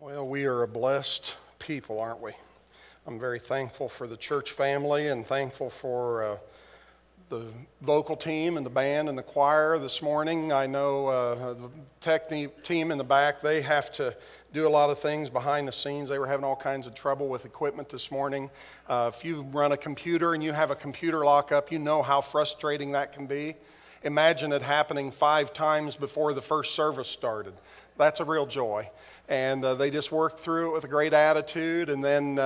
Well, we are a blessed people, aren't we? I'm very thankful for the church family and thankful for the vocal team and the band and the choir this morning. I know the tech team in the back, they have to do a lot of things behind the scenes. They were having all kinds of trouble with equipment this morning. If you run a computer and you have a computer lock up, you know how frustrating that can be. Imagine it happening 5 times before the first service started. That's a real joy. And they just worked through it with a great attitude. And then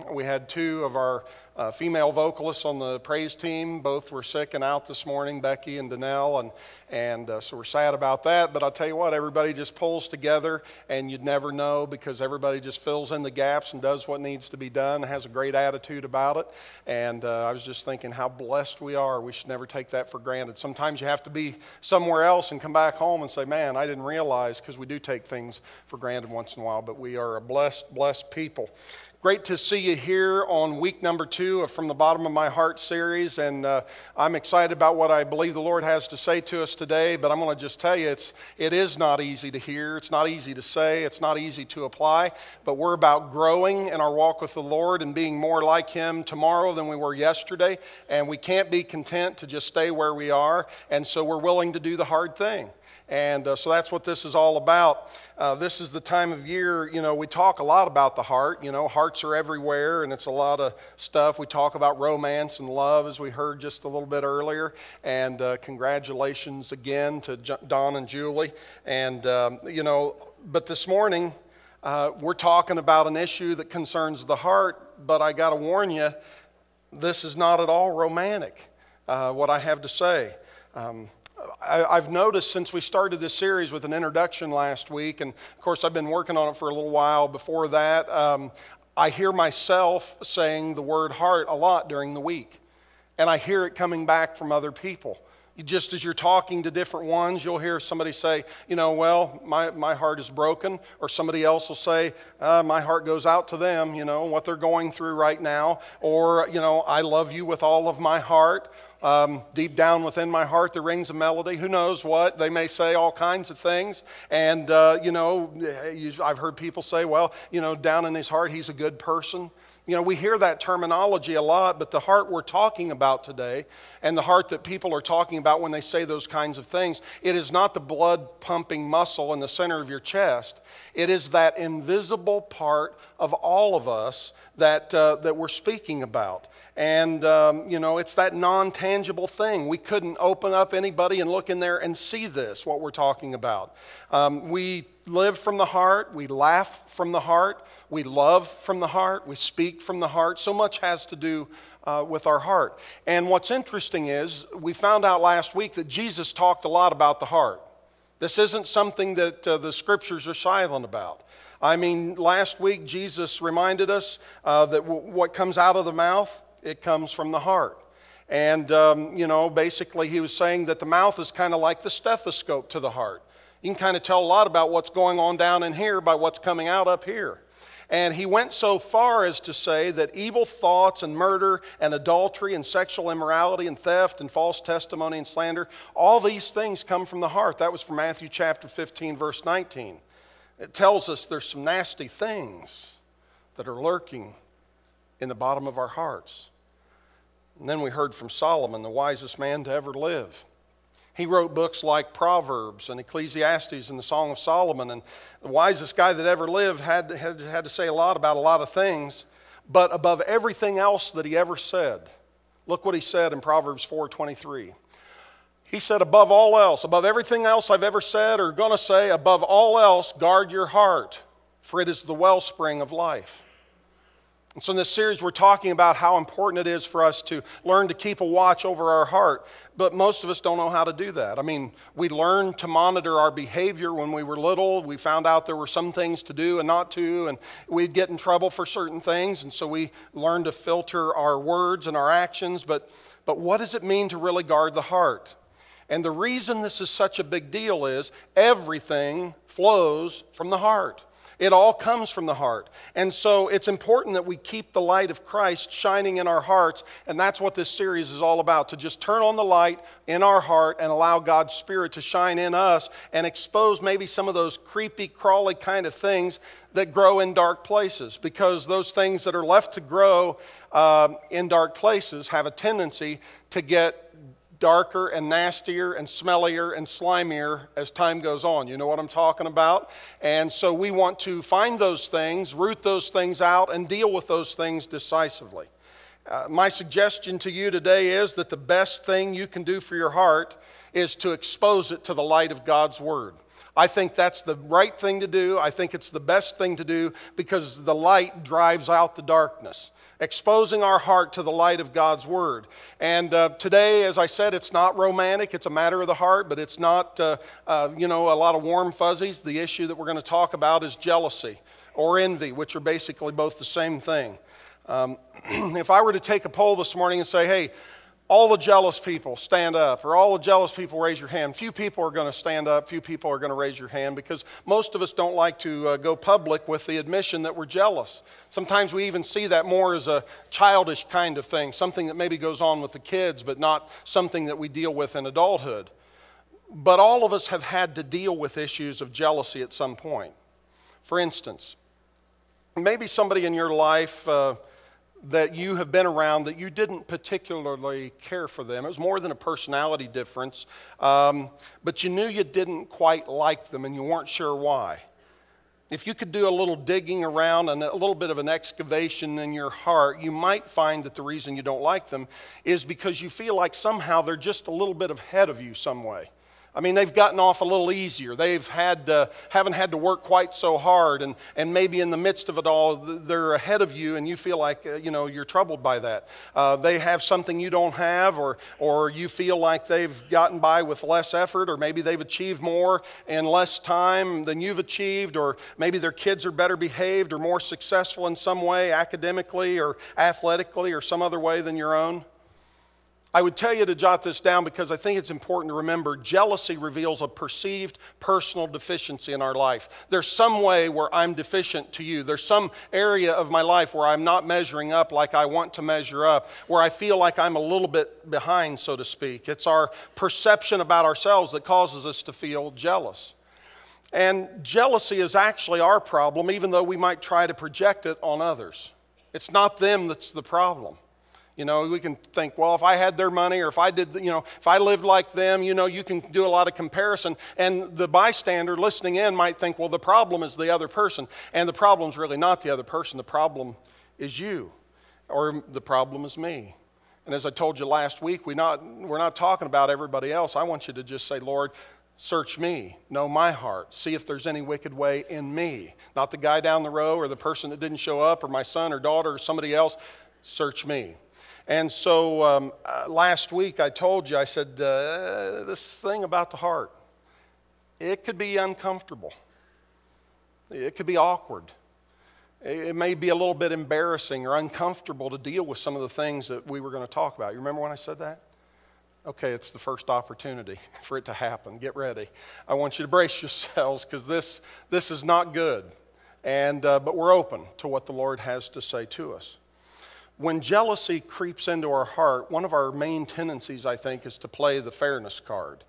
we had 2 of our female vocalists on the praise team. Both were sick and out this morning, Becky and Danelle. And so we're sad about that. But I'll tell you what, everybody just pulls together, and you'd never know because everybody just fills in the gaps and does what needs to be done, has a great attitude about it. And I was just thinking how blessed we are. We should never take that for granted. Sometimes you have to be somewhere else and come back home and say, man, I didn't realize, because we do take things for granted once in a while, but we are a blessed people. Great to see you here on week number 2 of From the Bottom of My Heart series, and I'm excited about what I believe the Lord has to say to us today, but I'm going to just tell you it is not easy to hear, it's not easy to say, it's not easy to apply, but we're about growing in our walk with the Lord and being more like Him tomorrow than we were yesterday, and we can't be content to just stay where we are, and so we're willing to do the hard thing. And so that's what this is all about. This is the time of year, we talk a lot about the heart. Hearts are everywhere, and it's a lot of stuff. We talk about romance and love, as we heard just a little bit earlier. And congratulations again to Don and Julie. And, but this morning, we're talking about an issue that concerns the heart. But I got to warn you, this is not at all romantic, what I have to say. I've noticed since we started this series with an introduction last week, and of course I've been working on it for a little while before that, I hear myself saying the word heart a lot during the week. And I hear it coming back from other people. Just as you're talking to different ones, you'll hear somebody say, well, my heart is broken. Or somebody else will say, my heart goes out to them, what they're going through right now. Or, I love you with all of my heart. Deep down within my heart there rings a melody. Who knows what? They may say all kinds of things. And, I've heard people say, well, down in his heart he's a good person. We hear that terminology a lot, but the heart we're talking about today and the heart that people are talking about when they say those kinds of things, it is not the blood-pumping muscle in the center of your chest. It is that invisible part of all of us that we're speaking about. And, it's that non-tangible thing. We couldn't open up anybody and look in there and see this, what we're talking about. We live from the heart. We laugh from the heart. We love from the heart. We speak from the heart. So much has to do with our heart. And what's interesting is we found out last week that Jesus talked a lot about the heart. This isn't something that the scriptures are silent about. I mean, last week Jesus reminded us that what comes out of the mouth, it comes from the heart. And, basically he was saying that the mouth is kind of like the stethoscope to the heart. You can kind of tell a lot about what's going on down in here by what's coming out up here. And he went so far as to say that evil thoughts and murder and adultery and sexual immorality and theft and false testimony and slander, all these things come from the heart. That was from Matthew chapter 15, verse 19. It tells us there's some nasty things that are lurking in the bottom of our hearts. And then we heard from Solomon, the wisest man to ever live. He wrote books like Proverbs and Ecclesiastes and the Song of Solomon. And the wisest guy that ever lived had to say a lot about a lot of things. But above everything else that he ever said, look what he said in Proverbs 4:23. He said, above all else, above everything else I've ever said or going to say, above all else, guard your heart, for it is the wellspring of life. And so in this series, we're talking about how important it is for us to learn to keep a watch over our heart. But most of us don't know how to do that. I mean, we learned to monitor our behavior when we were little. We found out there were some things to do and not to, and we'd get in trouble for certain things. And so we learned to filter our words and our actions. But what does it mean to really guard the heart? And the reason this is such a big deal is everything flows from the heart. It all comes from the heart. And so it's important that we keep the light of Christ shining in our hearts, and that's what this series is all about, to just turn on the light in our heart and allow God's Spirit to shine in us and expose maybe some of those creepy, crawly kind of things that grow in dark places, because those things that are left to grow in dark places have a tendency to get darker and nastier and smellier and slimier as time goes on. You know what I'm talking about? And so we want to find those things, root those things out, and deal with those things decisively. My suggestion to you today is that the best thing you can do for your heart is to expose it to the light of God's Word. I think that's the right thing to do. I think it's the best thing to do, because the light drives out the darkness. Exposing our heart to the light of God's Word. And today, as I said, it's not romantic. It's a matter of the heart, but it's not, a lot of warm fuzzies. The issue that we're going to talk about is jealousy or envy, which are basically both the same thing. If I were to take a poll this morning and say, hey, all the jealous people stand up, or all the jealous people raise your hand. Few people are going to stand up, few people are going to raise your hand, because most of us don't like to go public with the admission that we're jealous. Sometimes we even see that more as a childish kind of thing, something that maybe goes on with the kids, but not something that we deal with in adulthood. But all of us have had to deal with issues of jealousy at some point. For instance, maybe somebody in your life that you have been around that you didn't particularly care for them. It was more than a personality difference, but you knew you didn't quite like them and you weren't sure why. If you could do a little digging around and a little bit of an excavation in your heart, you might find that the reason you don't like them is because you feel like somehow they're just a little bit ahead of you some way. I mean, they've gotten off a little easier. They've haven't had to work quite so hard, and maybe in the midst of it all, they're ahead of you, and you feel like you're troubled by that. They have something you don't have, or you feel like they've gotten by with less effort, or maybe they've achieved more in less time than you've achieved, or maybe their kids are better behaved or more successful in some way, academically or athletically or some other way than your own. I would tell you to jot this down, because I think it's important to remember jealousy reveals a perceived personal deficiency in our life. There's some way where I'm deficient to you. There's some area of my life where I'm not measuring up like I want to measure up, where I feel like I'm a little bit behind, so to speak. It's our perception about ourselves that causes us to feel jealous. And jealousy is actually our problem, even though we might try to project it on others. It's not them that's the problem. We can think, well, if I had their money, or if I did, if I lived like them, you can do a lot of comparison. And the bystander listening in might think, well, the problem is the other person. And the problem's really not the other person. The problem is you, or the problem is me. And as I told you last week, we're not talking about everybody else. I want you to just say, Lord, search me, know my heart, see if there's any wicked way in me. Not the guy down the row, or the person that didn't show up, or my son or daughter or somebody else. Search me. And so last week I told you, I said, this thing about the heart, it could be uncomfortable. It could be awkward. It may be a little bit embarrassing or uncomfortable to deal with some of the things that we were going to talk about. You remember when I said that? Okay, it's the first opportunity for it to happen. Get ready. I want you to brace yourselves, because this is not good. But we're open to what the Lord has to say to us. When jealousy creeps into our heart, one of our main tendencies, I think, is to play the fairness card.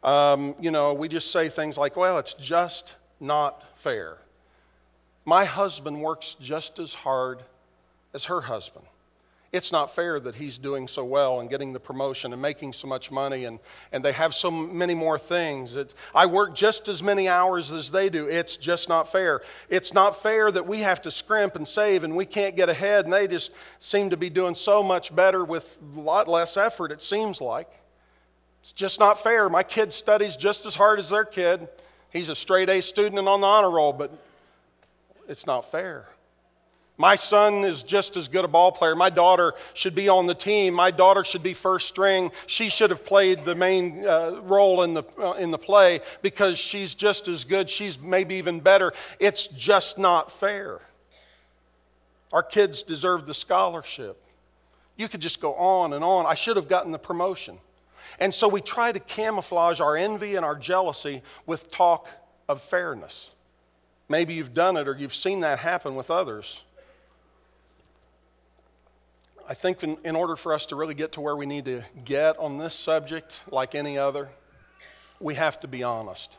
We just say things like, well, it's just not fair. My husband works just as hard as her husband. It's not fair that he's doing so well and getting the promotion and making so much money, and they have so many more things. I work just as many hours as they do. It's just not fair. It's not fair that we have to scrimp and save and we can't get ahead, and they just seem to be doing so much better with a lot less effort, it seems like. It's just not fair. My kid studies just as hard as their kid. He's a straight A student and on the honor roll, but it's not fair. My son is just as good a ball player. My daughter should be on the team. My daughter should be first string. She should have played the main role in the play, because she's just as good. She's maybe even better. It's just not fair. Our kids deserve the scholarship. You could just go on and on. I should have gotten the promotion. And so we try to camouflage our envy and our jealousy with talk of fairness. Maybe you've done it or you've seen that happen with others. I think in order for us to really get to where we need to get on this subject, like any other, we have to be honest.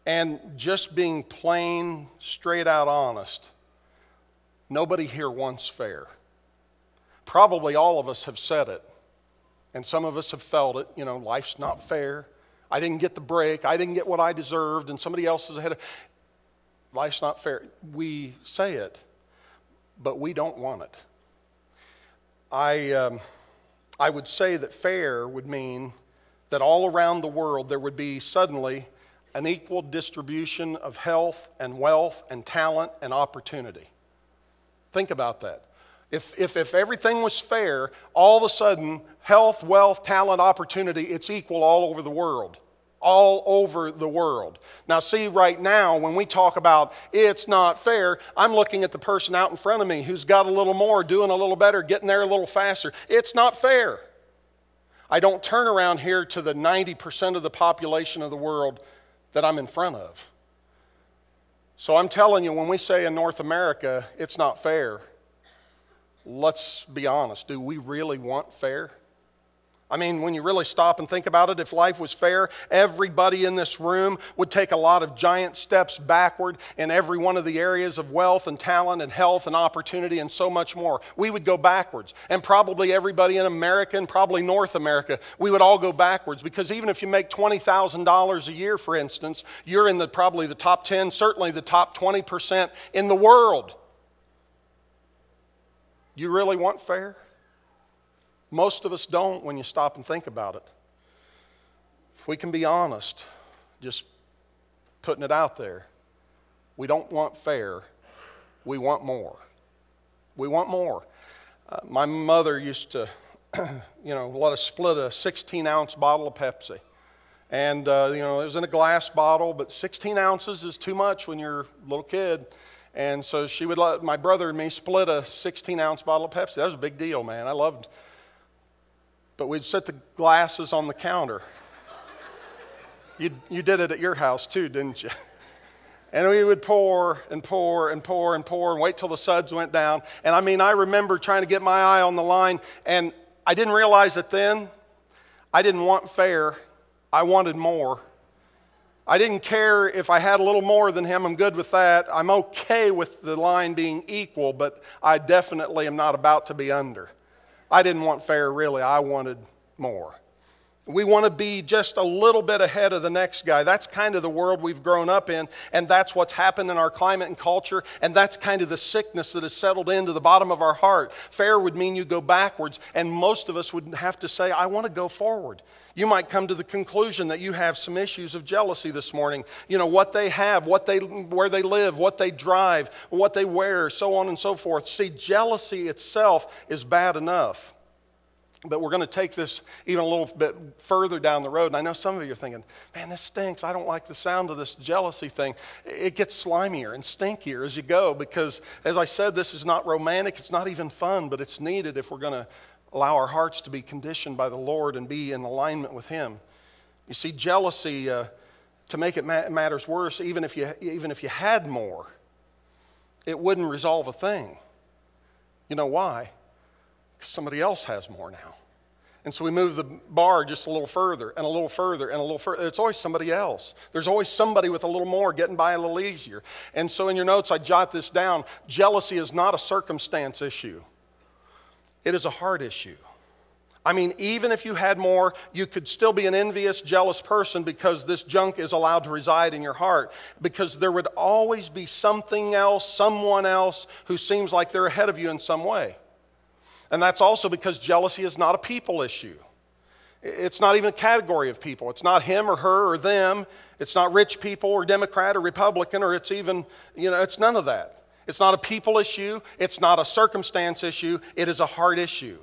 And just being plain, straight out honest, nobody here wants fair. Probably all of us have said it, and some of us have felt it. You know, life's not fair. I didn't get the break. I didn't get what I deserved, and somebody else is ahead of. Life's not fair. We say it, but we don't want it. I would say that fair would mean that all around the world there would be suddenly an equal distribution of health and wealth and talent and opportunity. Think about that. If everything was fair, all of a sudden, health, wealth, talent, opportunity, it's equal all over the world. All over the world. Now see, right now, when we talk about it's not fair, I'm looking at the person out in front of me who's got a little more, doing a little better, getting there a little faster. It's not fair. I don't turn around here to the 90% of the population of the world that I'm in front of. So I'm telling you, when we say in North America, it's not fair, let's be honest. Do we really want fair? I mean, when you really stop and think about it, if life was fair, everybody in this room would take a lot of giant steps backward in every one of the areas of wealth and talent and health and opportunity and so much more. We would go backwards. And probably everybody in America and probably North America, we would all go backwards, because even if you make $20,000 a year, for instance, you're in probably the top 10, certainly the top 20% in the world. You really want fair? Most of us don't when you stop and think about it. If we can be honest, just putting it out there, we don't want fair, we want more. We want more. My mother used to, let us split a 16-ounce bottle of Pepsi. And, it was in a glass bottle, but 16 ounces is too much when you're a little kid. And so she would let my brother and me split a 16-ounce bottle of Pepsi. That was a big deal, man. I loved. But we'd set the glasses on the counter. You did it at your house too, didn't you? And we would pour and pour and pour and pour and wait till the suds went down. And I mean, I remember trying to get my eye on the line, and I didn't realize it then. I didn't want fair. I wanted more. I didn't care if I had a little more than him. I'm good with that. I'm okay with the line being equal, but I definitely am not about to be under. I didn't want fair, really. I wanted more. We want to be just a little bit ahead of the next guy. That's kind of the world we've grown up in, and that's what's happened in our climate and culture, and that's kind of the sickness that has settled into the bottom of our heart. Fair would mean you go backwards, and most of us would have to say, I want to go forward. You might come to the conclusion that you have some issues of jealousy this morning. You know, what they have, where they live, what they drive, what they wear, so on and so forth. See, jealousy itself is bad enough. But we're going to take this even a little bit further down the road. And I know some of you are thinking, man, this stinks. I don't like the sound of this jealousy thing. It gets slimier and stinkier as you go, because, as I said, this is not romantic. It's not even fun, but it's needed if we're going to allow our hearts to be conditioned by the Lord and be in alignment with Him. You see, jealousy, to make it matters worse, even if you had more, it wouldn't resolve a thing. You know why? Somebody else has more now. And so we move the bar just a little further and a little further and a little further. It's always somebody else. There's always somebody with a little more, getting by a little easier. And so in your notes, I jot this down. Jealousy is not a circumstance issue. It is a heart issue. I mean, even if you had more, you could still be an envious, jealous person, because this junk is allowed to reside in your heart. Because there would always be something else, someone else who seems like they're ahead of you in some way. And that's also because jealousy is not a people issue. It's not even a category of people. It's not him or her or them. It's not rich people or Democrat or Republican, or it's even, it's none of that. It's not a people issue. It's not a circumstance issue. It is a heart issue.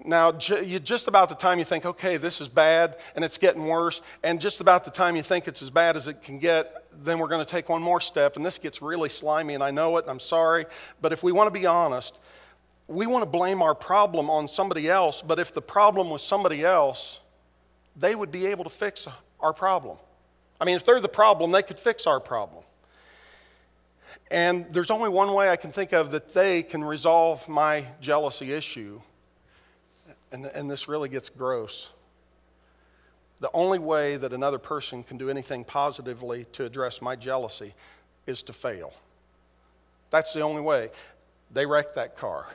Now, just about the time you think, okay, this is bad and it's getting worse, and just about the time you think it's as bad as it can get, then we're going to take one more step, and this gets really slimy, and I know it, and I'm sorry, but if we want to be honest, we want to blame our problem on somebody else, but if the problem was somebody else, they would be able to fix our problem. I mean, if they're the problem, they could fix our problem. And there's only one way I can think of that they can resolve my jealousy issue. And this really gets gross. The only way that another person can do anything positively to address my jealousy is to fail. That's the only way. They wrecked that car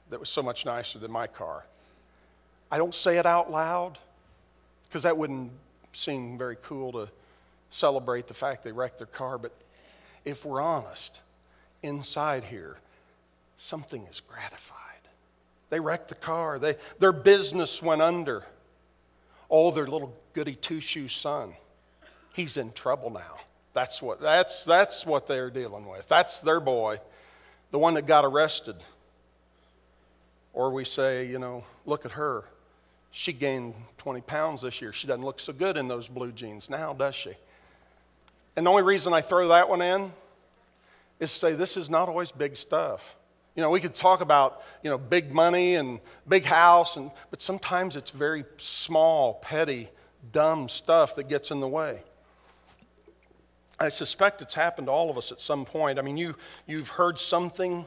that was so much nicer than my car. I don't say it out loud because that wouldn't seem very cool to celebrate the fact they wrecked their car, but if we're honest, inside here, something is gratified. They wrecked the car. Their business went under. Oh, their little goody two-shoe son, he's in trouble now. That's what they're dealing with. That's their boy, the one that got arrested. Or we say, you know, look at her. She gained 20 pounds this year. She doesn't look so good in those blue jeans now, does she? And the only reason I throw that one in is to say this is not always big stuff. You know, we could talk about, you know, big money and big house, but sometimes it's very small, petty, dumb stuff that gets in the way. I suspect it's happened to all of us at some point. I mean, you've heard something,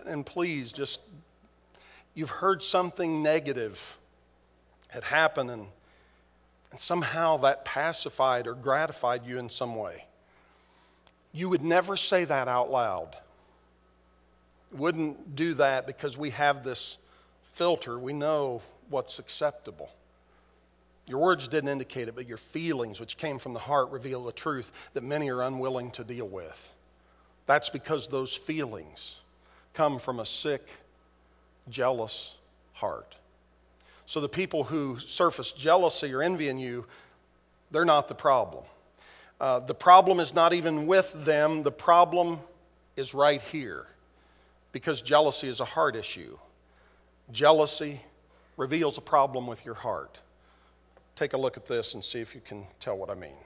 and please just, you've heard something negative had happened, and somehow that pacified or gratified you in some way. You would never say that out loud. Wouldn't do that because we have this filter. We know what's acceptable. Your words didn't indicate it, but your feelings, which came from the heart, reveal the truth that many are unwilling to deal with. That's because those feelings come from a sick, jealous heart. So the people who surface jealousy or envy in you, they're not the problem. The problem is not even with them. The problem is right here, because jealousy is a heart issue. Jealousy reveals a problem with your heart. Take a look at this and see if you can tell what I mean.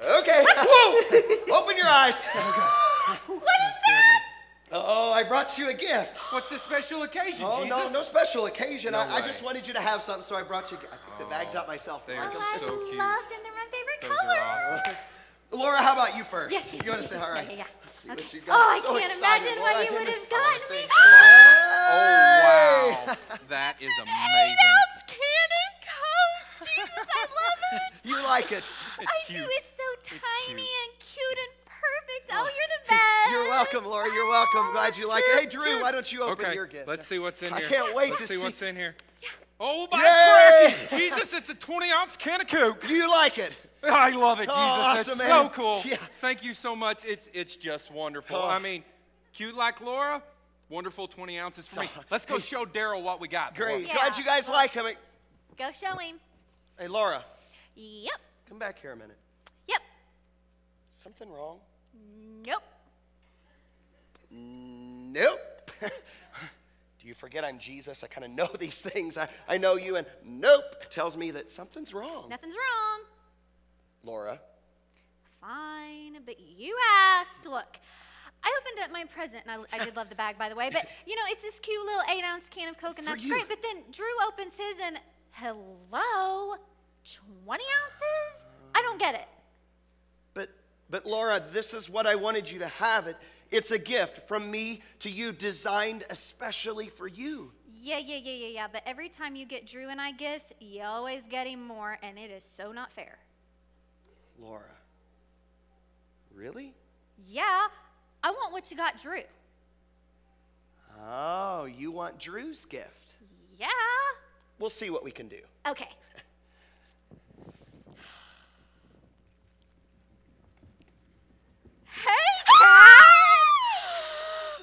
Okay. Whoa! Open your eyes. What is that? Oh, I brought you a gift. What's the special occasion, Oh, Jesus? no special occasion. No I way. just wanted you to have something, so I brought you. I picked the bags out myself. They're Like 'em. I so cute. love them. They're my favorite Those color. are awesome. Laura, how about you first? Yes, You want to say all right? Yeah. Let's see Okay. what you Oh, got. I So can't excited, imagine Laura. what you would have gotten me. Oh, wow. That is An amazing. 8-ounce can of Coke. Jesus, I love it. You like it. It's I cute. do. It's so It's tiny cute. and cute and perfect. Oh, you're the best. You're welcome, Laura. You're welcome. Glad you like it. Hey, Drew, why don't you open Okay, your gift? let's see what's in I here. can't wait Let's to see see what's in here. Oh, my Yay! crackers! Jesus, it's a 20-ounce can of Coke. Do you like it? I love it, Jesus. awesome, That's man. so cool. Yeah. Thank you so much. It's just wonderful. Oh. I mean, cute like Laura, wonderful 20 ounces for me. Let's go show Daryl what we got. Great. Laura. Yeah. Glad you guys like him. Go show him. Hey, Laura, Yep. come back here a minute. Yep. Something wrong? Nope. Nope. Do you forget I'm Jesus? I kind of know these things. I know you, and nope tells me that something's wrong. Nothing's wrong. Laura, Fine, but you asked. Look, I opened up my present, and I did love the bag, by the way, but, you know, it's this cute little 8-ounce can of Coke, and For that's you. great, but then Drew opens his, and hello, 20 ounces? I don't get it. but Laura, this is what I wanted you to have. It's a gift from me to you, designed especially for you. Yeah, but every time you get Drew and I gifts, you always get him more, and it is so not fair. Laura, really? Yeah, I want what you got Drew. Oh, you want Drew's gift? Yeah. We'll see what we can do. Okay. Hey!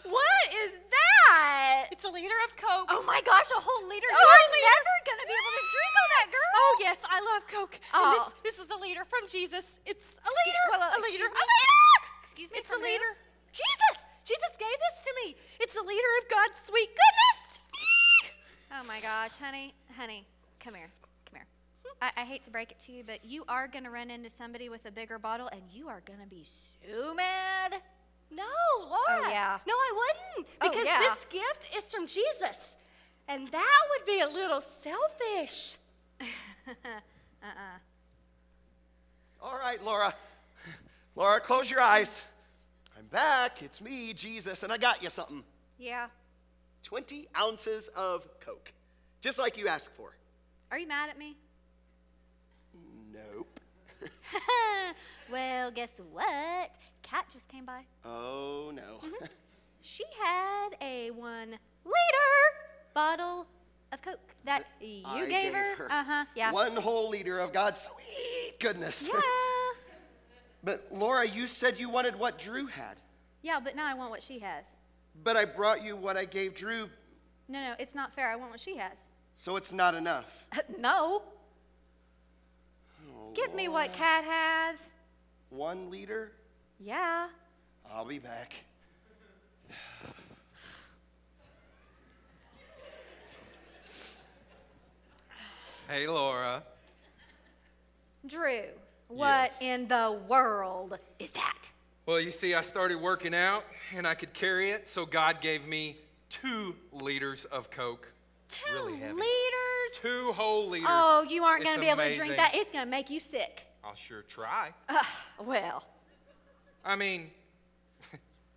What is that? It's a liter of Coke. Oh my gosh, a whole liter. A You're whole liter. never gonna be able to drink all that, girl. Oh, yes, I love Coke. Oh. And this is a liter from Jesus. It's a liter. Whoa, a liter. excuse me? A liter. Excuse me, It's from a who? liter. Jesus. Jesus gave this to me. It's a liter of God's sweet goodness. Oh my gosh, honey, come here. I hate to break it to you, but you are going to run into somebody with a bigger bottle, and you are going to be so mad. No, Laura. Oh, yeah. No, I wouldn't. Oh, Because yeah. this gift is from Jesus. And that would be a little selfish. All right, Laura. Laura, close your eyes. I'm back. It's me, Jesus, and I got you something. Yeah. 20 ounces of Coke, just like you asked for. Are you mad at me? Nope. Well, guess what? Kat just came by. Oh, no. She had a 1 liter bottle of Coke that you I gave her. Uh-huh, yeah. 1 whole liter of God's sweet goodness. Yeah. But Laura, you said you wanted what Drew had. Yeah, but now I want what she has. But I brought you what I gave Drew, No, it's not fair. I want what she has. so it's not enough. No. Oh, Give me what Kat has. 1 liter? Yeah. I'll be back. Hey, Laura. Drew, what Yes. in the world is that? Well, you see, I started working out and I could carry it, so God gave me 2 liters of Coke. 2 Really heavy. liters? 2 whole liters. Oh, you aren't going It's to be able to amazing. drink that. It's going to make you sick. I'll sure try. Well, I mean,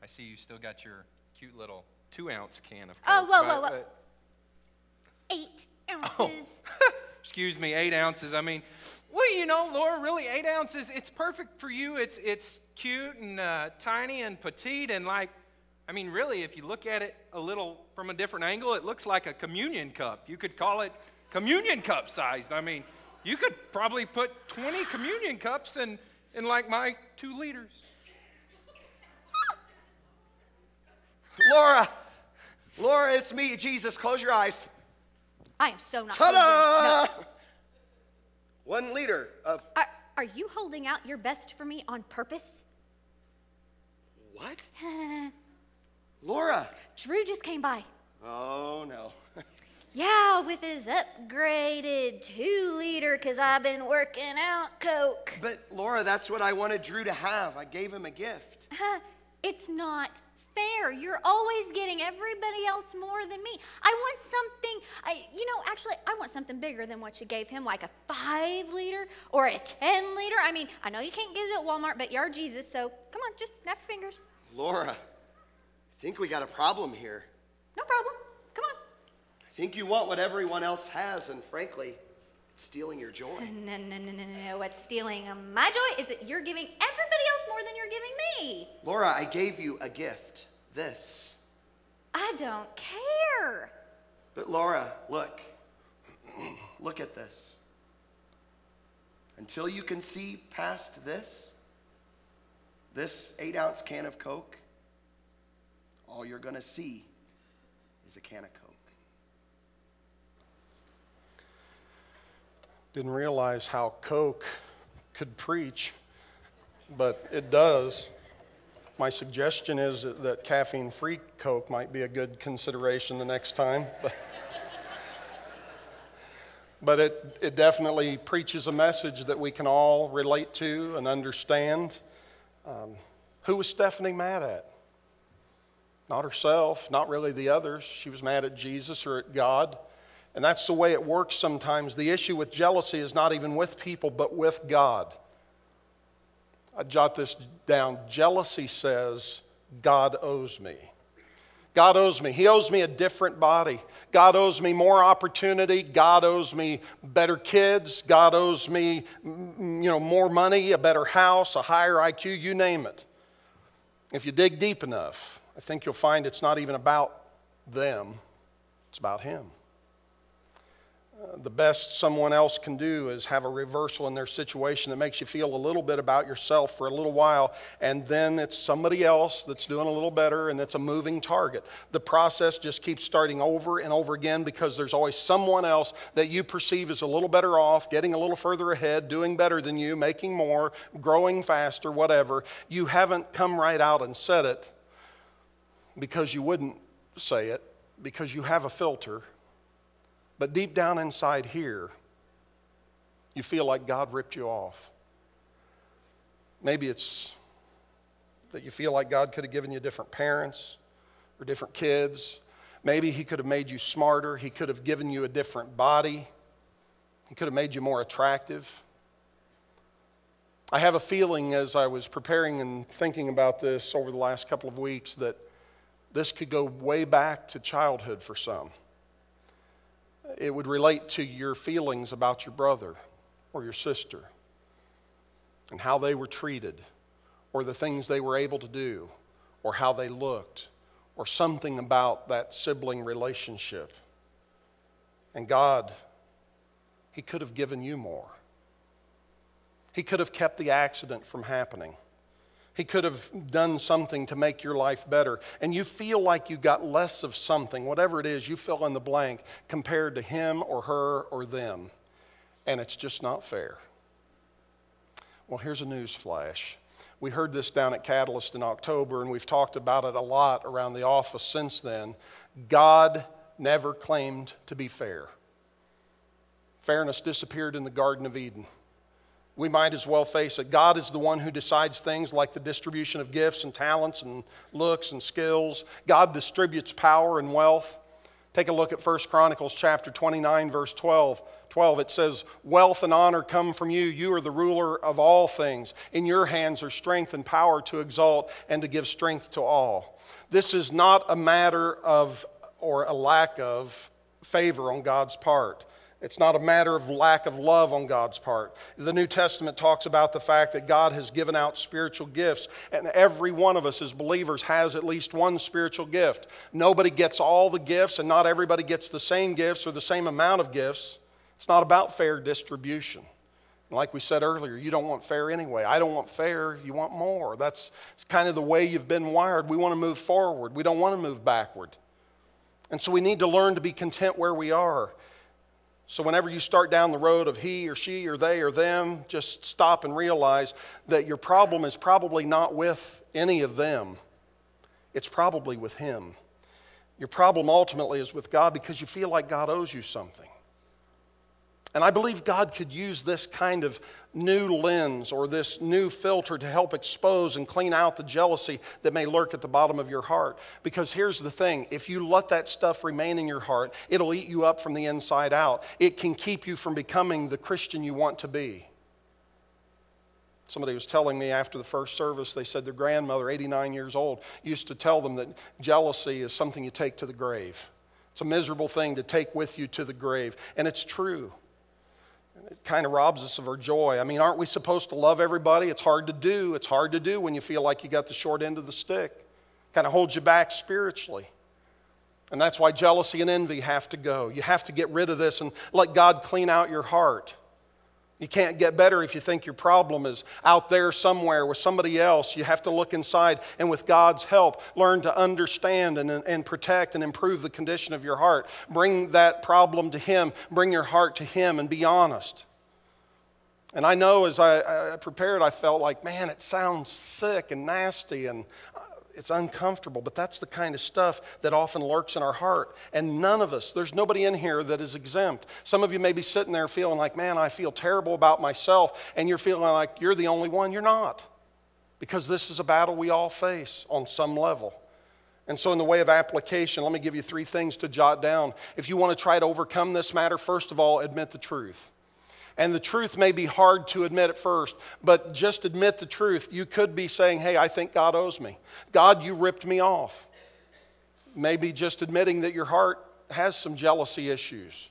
I see you still got your cute little 2-ounce can of Coke. Oh, whoa, but- whoa, whoa. 8 ounces. Excuse me, 8 ounces. I mean, well, you know, Laura, really, 8 ounces, it's perfect for you. It's cute and tiny and petite and like, I mean, really, if you look at it a little from a different angle, it looks like a communion cup. You could call it communion cup sized. I mean, you could probably put 20 communion cups in like my 2 liters. Laura, it's me, Jesus. Close your eyes. I am so not. Ta-da! closing. 1 liter of No. Are you holding out your best for me on purpose? what? Laura. Drew just came by. Oh, no. Yeah, with his upgraded 2 liter, because I've been working out Coke. But Laura, that's what I wanted Drew to have. I gave him a gift. It's not fair. You're always getting everybody else more than me. I want something, actually, I want something bigger than what you gave him, like a 5 liter or a 10 liter. I mean, I know you can't get it at Walmart, but you're Jesus, so come on, just snap your fingers. Laura, I think we got a problem here. No problem. Come on. I think you want what everyone else has, and frankly, it's stealing your joy. No. What's stealing my joy is that you're giving everybody else more than you're giving me. Laura, I gave you a gift. This. I don't care. But Laura, look. Look at this. Until you can see past this 8-ounce can of Coke, all you're going to see is a can of Coke. Didn't realize how Coke could preach, but it does. My suggestion is that caffeine-free Coke might be a good consideration the next time. But it definitely preaches a message that we can all relate to and understand. Who was Stephanie mad at? Not herself, not really the others. She was mad at Jesus or at God. And that's the way it works sometimes. The issue with jealousy is not even with people, but with God. I jot this down. Jealousy says, God owes me. God owes me. He owes me a different body. God owes me more opportunity. God owes me better kids. God owes me, more money, a better house, a higher IQ, you name it. If you dig deep enough, I think you'll find it's not even about them. It's about Him. The best someone else can do is have a reversal in their situation that makes you feel a little bit about yourself for a little while, and then it's somebody else that's doing a little better, and it's a moving target. The process just keeps starting over and over again because there's always someone else that you perceive as a little better off, getting a little further ahead, doing better than you, making more, growing faster, whatever. You haven't come right out and said it because you wouldn't say it, because you have a filter. But deep down inside here, You feel like God ripped you off. Maybe it's that you feel like God could have given you different parents or different kids. Maybe He could have made you smarter. He could have given you a different body. He could have made you more attractive. I have a feeling as I was preparing and thinking about this over the last couple of weeks that this could go way back to childhood for some. It would relate to your feelings about your brother or your sister and how they were treated or the things they were able to do or how they looked or something about that sibling relationship. And God, He could have given you more. He could have kept the accident from happening. He could have done something to make your life better. And you feel like you got less of something, whatever it is, you fill in the blank, compared to him or her or them. And it's just not fair. Well, here's a news flash. We heard this down at Catalyst in October, and we've talked about it a lot around the office since then. God never claimed to be fair. Fairness disappeared in the Garden of Eden. We might as well face it. God is the one who decides things like the distribution of gifts and talents and looks and skills. God distributes power and wealth. Take a look at 1 Chronicles chapter 29, verse 12. It says, "Wealth and honor come from you. You are the ruler of all things. In your hands are strength and power to exalt and to give strength to all." This is not a matter of or a lack of favor on God's part. It's not a matter of lack of love on God's part. The New Testament talks about the fact that God has given out spiritual gifts, and every one of us as believers has at least one spiritual gift. Nobody gets all the gifts, and not everybody gets the same gifts or the same amount of gifts. It's not about fair distribution. And like we said earlier, you don't want fair anyway. I don't want fair, you want more. That's kind of the way you've been wired. We want to move forward. We don't want to move backward. And so we need to learn to be content where we are. So whenever you start down the road of he or she or they or them, just stop and realize that your problem is probably not with any of them. It's probably with Him. Your problem ultimately is with God because you feel like God owes you something. And I believe God could use this kind of new lens or this new filter to help expose and clean out the jealousy that may lurk at the bottom of your heart. Because here's the thing, if you let that stuff remain in your heart, it'll eat you up from the inside out. It can keep you from becoming the Christian you want to be. Somebody was telling me after the first service, they said their grandmother, 89 years old, used to tell them that jealousy is something you take to the grave. It's a miserable thing to take with you to the grave. And it's true. It kind of robs us of our joy. I mean, aren't we supposed to love everybody? It's hard to do. It's hard to do when you feel like you got the short end of the stick. Kind of holds you back spiritually. And that's why jealousy and envy have to go. You have to get rid of this and let God clean out your heart. You can't get better if you think your problem is out there somewhere with somebody else. You have to look inside and with God's help, learn to understand and protect and improve the condition of your heart. Bring that problem to Him. Bring your heart to Him and be honest. And I know as I prepared, I felt like, man, it sounds sick and nasty and it's uncomfortable, but that's the kind of stuff that often lurks in our heart. And none of us, there's nobody in here that is exempt. Some of you may be sitting there feeling like, man, I feel terrible about myself, and you're feeling like you're the only one. You're not. Because this is a battle we all face on some level. And so in the way of application, let me give you 3 things to jot down. If you want to try to overcome this matter, first of all, admit the truth. And the truth may be hard to admit at first, but just admit the truth. You could be saying, hey, I think God owes me. God, you ripped me off. Maybe just admitting that your heart has some jealousy issues.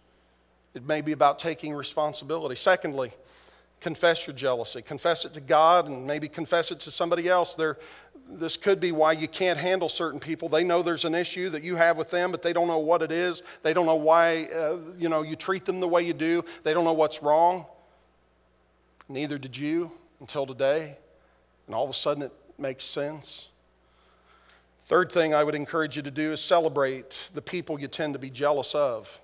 It may be about taking responsibility. Secondly, confess your jealousy. Confess it to God and maybe confess it to somebody else. This could be why you can't handle certain people. They know there's an issue that you have with them, but they don't know what it is. They don't know why you treat them the way you do. They don't know what's wrong. Neither did you until today. And all of a sudden it makes sense. Third thing I would encourage you to do is celebrate the people you tend to be jealous of.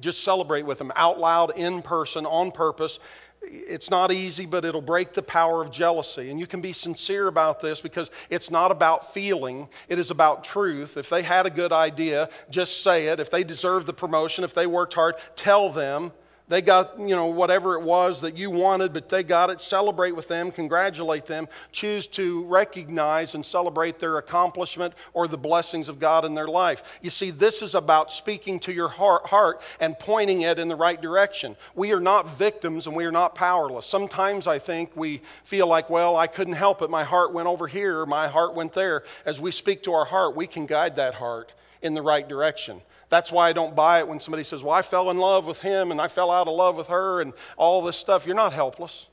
Just celebrate with them out loud, in person, on purpose. It's not easy, but it'll break the power of jealousy. And you can be sincere about this because it's not about feeling. It is about truth. If they had a good idea, just say it. If they deserve the promotion, if they worked hard, tell them They got, whatever it was that you wanted, but they got it. Celebrate with them, congratulate them. Choose to recognize and celebrate their accomplishment or the blessings of God in their life. You see, this is about speaking to your heart and pointing it in the right direction. We are not victims and we are not powerless. Sometimes I think we feel like, well, I couldn't help it. My heart went over here, my heart went there. As we speak to our heart, we can guide that heart in the right direction. That's why I don't buy it when somebody says, well, I fell in love with him and I fell out of love with her and all this stuff. You're not helpless.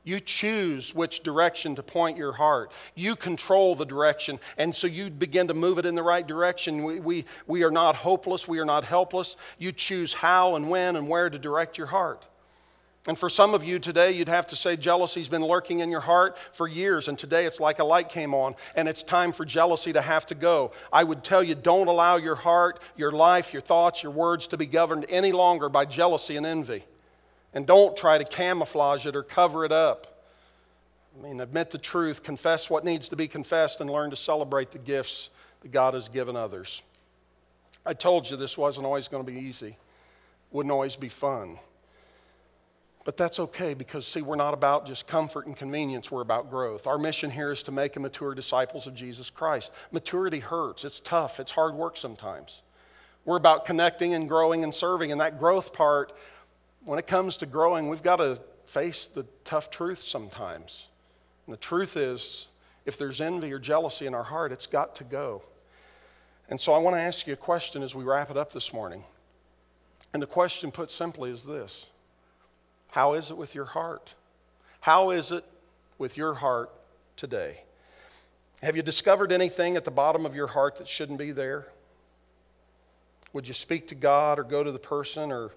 You choose which direction to point your heart. You control the direction, and so you begin to move it in the right direction. We are not hopeless. We are not helpless. You choose how and when and where to direct your heart. And for some of you today, you'd have to say jealousy's been lurking in your heart for years, and today it's like a light came on, and it's time for jealousy to have to go. I would tell you, don't allow your heart, your life, your thoughts, your words to be governed any longer by jealousy and envy. And don't try to camouflage it or cover it up. Admit the truth, confess what needs to be confessed, and learn to celebrate the gifts that God has given others. I told you this wasn't always going to be easy. Wouldn't always be fun. But that's okay because, see, we're not about just comfort and convenience. We're about growth. Our mission here is to make and mature disciples of Jesus Christ. Maturity hurts. It's tough. It's hard work sometimes. We're about connecting and growing and serving. And that growth part, when it comes to growing, we've got to face the tough truth sometimes. And the truth is, if there's envy or jealousy in our heart, it's got to go. And so I want to ask you a question as we wrap it up this morning. And the question put simply is this. How is it with your heart? How is it with your heart today? Have you discovered anything at the bottom of your heart that shouldn't be there? Would you speak to God or go to the person or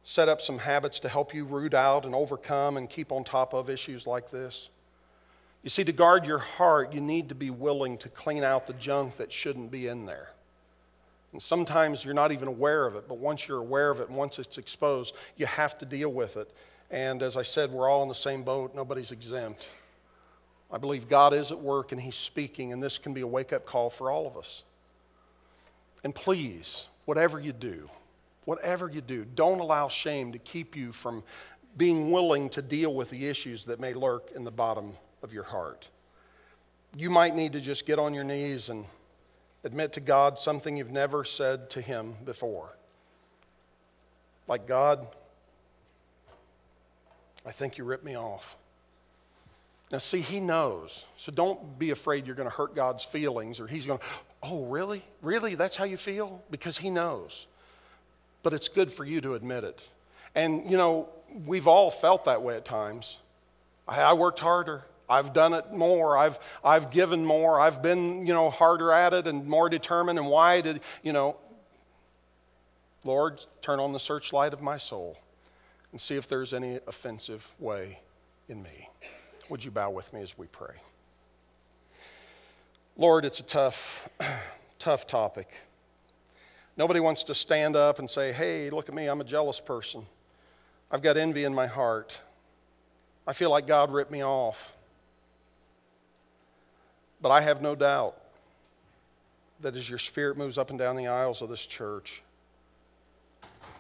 set up some habits to help you root out and overcome and keep on top of issues like this? You see, to guard your heart, you need to be willing to clean out the junk that shouldn't be in there. And sometimes you're not even aware of it, but once you're aware of it and once it's exposed, you have to deal with it. And as I said, we're all in the same boat. Nobody's exempt. I believe God is at work and He's speaking, and this can be a wake-up call for all of us. And please, whatever you do, don't allow shame to keep you from being willing to deal with the issues that may lurk in the bottom of your heart. You might need to just get on your knees and admit to God something you've never said to Him before. Like, God, I think you ripped me off. Now, see, He knows. So don't be afraid you're going to hurt God's feelings or He's going, oh, really? Really? That's how you feel? Because He knows. But it's good for you to admit it. And, we've all felt that way at times. I worked harder. I've done it more. I've given more. I've been, harder at it and more determined. And why did, Lord, turn on the searchlight of my soul and see if there's any offensive way in me. Would you bow with me as we pray? Lord, it's a tough topic. Nobody wants to stand up and say, hey, look at me, I'm a jealous person. I've got envy in my heart. I feel like God ripped me off. But I have no doubt that as your Spirit moves up and down the aisles of this church,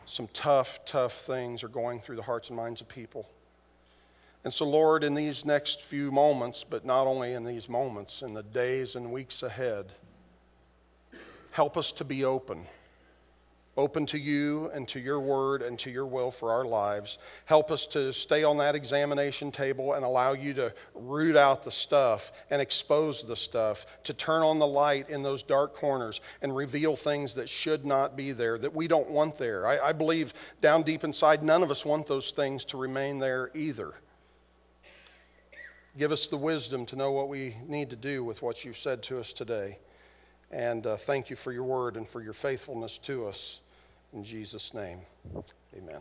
some tough things are going through the hearts and minds of people. And so, Lord, in these next few moments, but not only in these moments, in the days and weeks ahead, help us to be open to you and to your word and to your will for our lives. Help us to stay on that examination table and allow you to root out the stuff and expose the stuff, to turn on the light in those dark corners and reveal things that should not be there, that we don't want there. I believe down deep inside, none of us want those things to remain there either. Give us the wisdom to know what we need to do with what you've said to us today. And thank you for your word and for your faithfulness to us. In Jesus' name, amen.